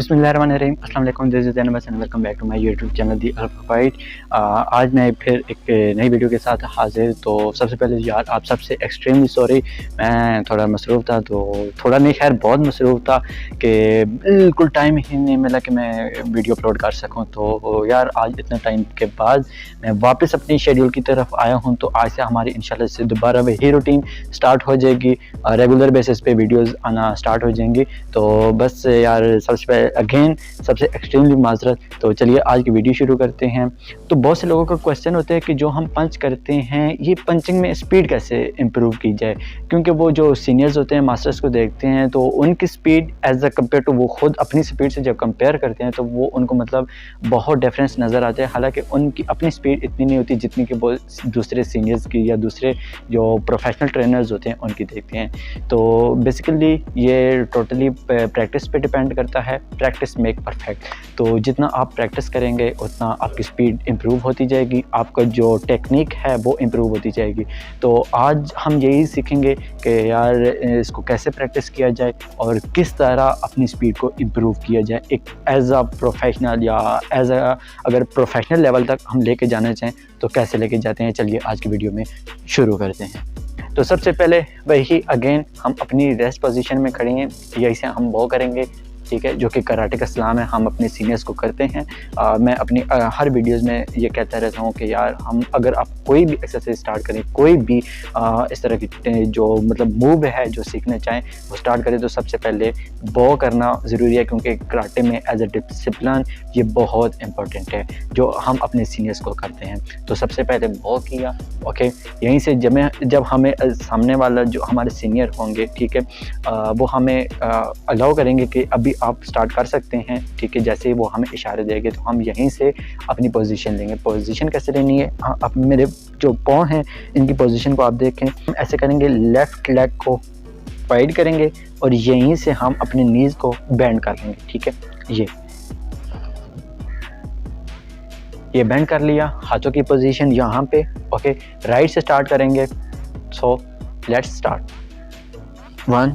बिस्मिल्लाहिर्रहमानिर्रहीम, अस्सलाम वालेकुम, this is Zainab Hasan, welcome back to my YouTube channel the Alpha Fight. आज मैं फिर एक नई वीडियो के साथ हाजिर। तो सबसे पहले यार आप सबसे एक्सट्रीमली सॉरी, मैं थोड़ा मसरूफ़ था, तो थोड़ा नहीं खैर बहुत मसरूफ़ था कि बिल्कुल टाइम ही नहीं मिला कि मैं वीडियो अपलोड कर सकूँ। तो यार आज इतना टाइम के बाद मैं वापस अपनी शेड्यूल की तरफ आया हूँ। तो आज से हमारी इंशाल्लाह से दोबारा वही रूटीन स्टार्ट हो जाएगी, रेगुलर बेसिस पे वीडियोज़ आना स्टार्ट हो जाएंगी। तो बस यार सबसे अगेन सबसे एक्सट्रीमली माजरत। तो चलिए आज की वीडियो शुरू करते हैं। तो बहुत से लोगों का क्वेश्चन होता है कि जो हम पंच करते हैं ये पंचिंग में स्पीड कैसे इम्प्रूव की जाए, क्योंकि वो जो सीनियर्स होते हैं मास्टर्स को देखते हैं तो उनकी speed as a compare to वो खुद अपनी स्पीड से जब कंपेयर करते हैं तो वो उनको मतलब बहुत डिफरेंस नज़र आता है। हालांकि उनकी अपनी स्पीड इतनी नहीं होती जितनी कि वो दूसरे सीनियर्स की या दूसरे जो प्रोफेशनल ट्रेनर्स होते हैं उनकी देखते हैं। तो बेसिकली ये टोटली प्रैक्टिस पे डिपेंड करता है, प्रैक्टिस मेक परफेक्ट। तो जितना आप प्रैक्टिस करेंगे उतना आपकी स्पीड इम्प्रूव होती जाएगी, आपका जो टेक्निक है वो इम्प्रूव होती जाएगी। तो आज हम यही सीखेंगे कि यार इसको कैसे प्रैक्टिस किया जाए और किस तरह अपनी स्पीड को इम्प्रूव किया जाए एक एज अ प्रोफेशनल या एज अ अगर प्रोफेशनल लेवल तक हम लेके जाना चाहें तो कैसे लेके जाते हैं। चलिए आज की वीडियो में शुरू करते हैं। तो सबसे पहले वही अगेन हम अपनी रेस्ट पोजीशन में खड़े हैं, यही से हम वो करेंगे, ठीक है, जो कि कराटे का सलाम है, हम अपने सीनियर्स को करते हैं। मैं अपनी हर वीडियोस में ये कहता रहता हूँ कि यार हम अगर आप कोई भी एक्सरसाइज स्टार्ट करें, कोई भी इस तरह की जो मतलब मूव है जो सीखना चाहें वो स्टार्ट करें तो सबसे पहले बॉ करना ज़रूरी है, क्योंकि कराटे में एज अ डिसिप्लिन ये बहुत इंपॉर्टेंट है जो हम अपने सीनियर्स को करते हैं। तो सबसे पहले बॉ किया, ओके, यहीं से जब हमें सामने वाला जो हमारे सीनियर होंगे, ठीक है, वो हमें अलाउ करेंगे कि अभी आप स्टार्ट कर सकते हैं, ठीक है। जैसे ही वो हमें इशारे देंगे तो हम यहीं से अपनी पोजीशन लेंगे। पोजीशन कैसे लेनी है, अब मेरे जो पाँव हैं इनकी पोजीशन को आप देखें, हम ऐसे करेंगे, लेफ़्ट लेग को वाइड करेंगे और यहीं से हम अपने नीज़ को बेंड कर लेंगे, ठीक है। ये बेंड कर लिया, हाथों की पोजीशन यहाँ पे, ओके। राइट से स्टार्ट करेंगे, सो लेट्स स्टार्ट। 1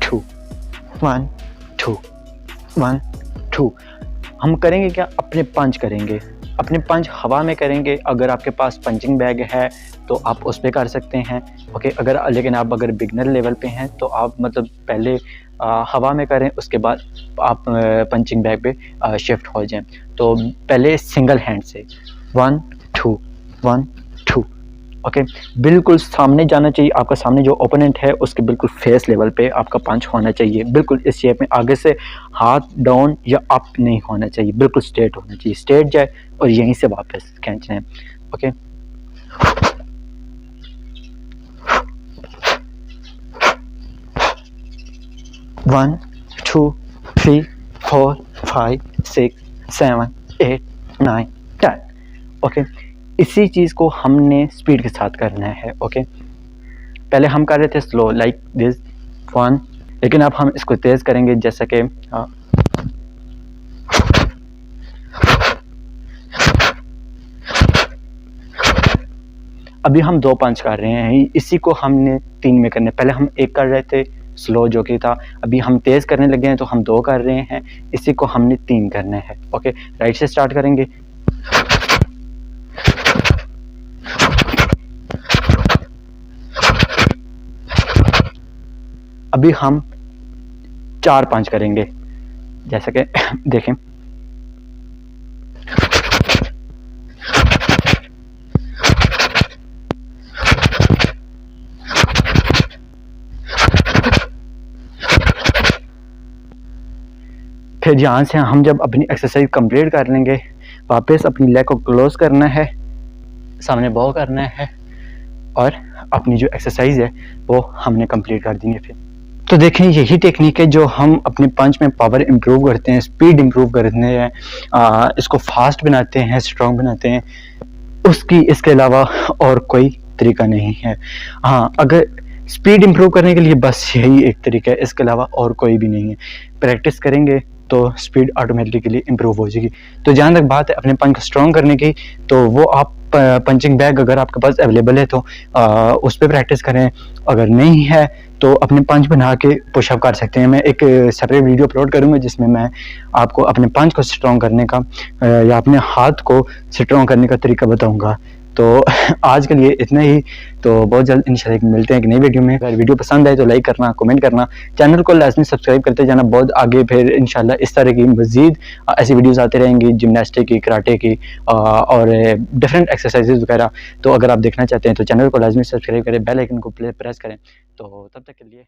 2 1 2 1 2। हम करेंगे क्या, अपने पंच करेंगे, अपने पंच हवा में करेंगे। अगर आपके पास पंचिंग बैग है तो आप उस पर कर सकते हैं, ओके। लेकिन आप अगर बिगनर लेवल पे हैं तो आप मतलब पहले हवा में करें, उसके बाद आप पंचिंग बैग पे शिफ्ट हो जाएं। तो पहले सिंगल हैंड से 1 2 1 2, ओके। बिल्कुल सामने जाना चाहिए, आपका सामने जो ओपोनेंट है उसके बिल्कुल फेस लेवल पे आपका पंच होना चाहिए, बिल्कुल इस शेप में। आगे से हाथ डाउन या अप नहीं होना चाहिए, बिल्कुल स्ट्रेट होना चाहिए, स्ट्रेट जाए और यहीं से वापस खींचना है, ओके। One 2 3 4 5 6 7 8 9 10, okay. इसी चीज़ को हमने स्पीड के साथ करना है, ओके। पहले हम कर रहे थे स्लो लाइक दिस 1, लेकिन अब हम इसको तेज़ करेंगे, जैसा कि अभी हम 2 पंच कर रहे हैं, इसी को हमने 3 में करने। पहले हम 1 कर रहे थे स्लो जो कि था, अभी हम तेज़ करने लगे हैं तो हम 2 कर रहे हैं, इसी को हमने 3 करना है, ओके। राइट से स्टार्ट करेंगे, अभी हम 4 पंच करेंगे, जैसा कि देखें, फिर यहाँ से हम जब अपनी एक्सरसाइज कंप्लीट कर लेंगे वापस अपनी लेग को क्लोज करना है, सामने बॉ करना है और अपनी जो एक्सरसाइज है वो हमने कंप्लीट कर दी है। फिर तो देखें यही टेक्निक है जो हम अपने पंच में पावर इम्प्रूव करते हैं, स्पीड इम्प्रूव करते हैं, इसको फास्ट बनाते हैं, स्ट्रॉन्ग बनाते हैं। उसकी इसके अलावा और कोई तरीका नहीं है। हाँ, अगर स्पीड इम्प्रूव करने के लिए बस यही एक तरीका है, इसके अलावा और कोई भी नहीं है। प्रैक्टिस करेंगे तो स्पीड ऑटोमेटिकली इम्प्रूव हो जाएगी। तो जहाँ तक बात है अपने पंच को स्ट्रॉन्ग करने की, तो वो आप पंचिंग बैग अगर आपके पास अवेलेबल है तो उस पर प्रैक्टिस करें, अगर नहीं है तो अपने पंच बना के पुशअप कर सकते हैं। मैं एक सेपरेट वीडियो अपलोड करूँगा जिसमें मैं आपको अपने पंच को स्ट्रॉन्ग करने का या अपने हाथ को स्ट्रॉन्ग करने का तरीका बताऊँगा। तो आज के लिए इतना ही। तो बहुत जल्द इंशाल्लाह मिलते हैं एक नई वीडियो में। अगर वीडियो पसंद आए तो लाइक करना, कमेंट करना, चैनल को लाजमी सब्सक्राइब करते जाना। बहुत आगे फिर इंशाल्लाह इस तरह की मज़ीद ऐसी वीडियोस आती रहेंगी, जिमनास्टिक की, कराटे की और डिफरेंट एक्सरसाइजेज वगैरह। तो अगर आप देखना चाहते हैं तो चैनल को लाजमी सब्सक्राइब करें, बेल आइकन को प्रेस करें। तो तब तक के लिए